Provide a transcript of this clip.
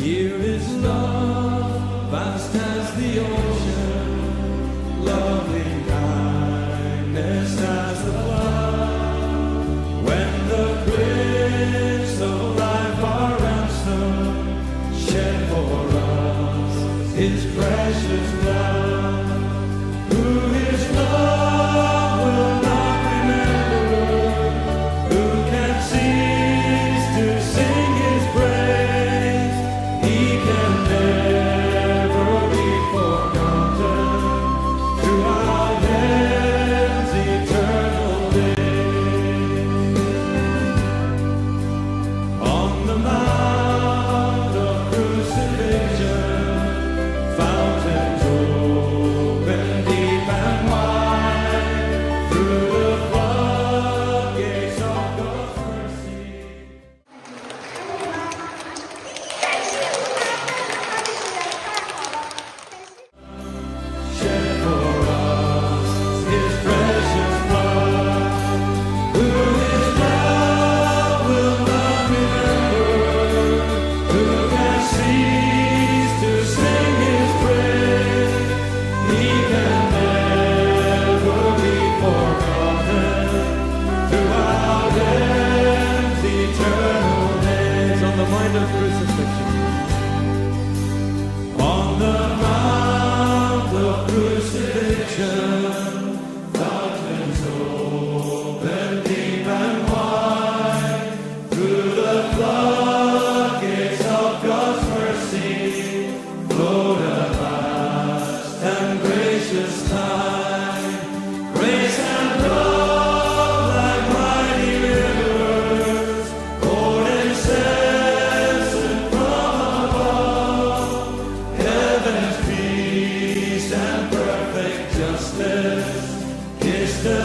Here is love, vast as the ocean, loving kindness as the flood. When the Prince of Life, our ransom, shed for us His precious blood, who His love will not remember, who can cease to sing His praise. He can never be forgotten throughout heaven's eternal day. On the mount of crucifixion, fountains open deep and wide, through the floodgates of God's mercy. Shed for us His precious blood, who His love will not remember, who can cease to sing His praise. He can never be forgotten throughout heaven's eternal days. On the mind of crucifixion. On the mount of crucifixion, fountains open deep and wide, through the floodgates of God's mercy, flowed a vast and gracious tide. Grace and love like mighty rivers, poured incessant from above. Heaven's peace and perfect justice kissed the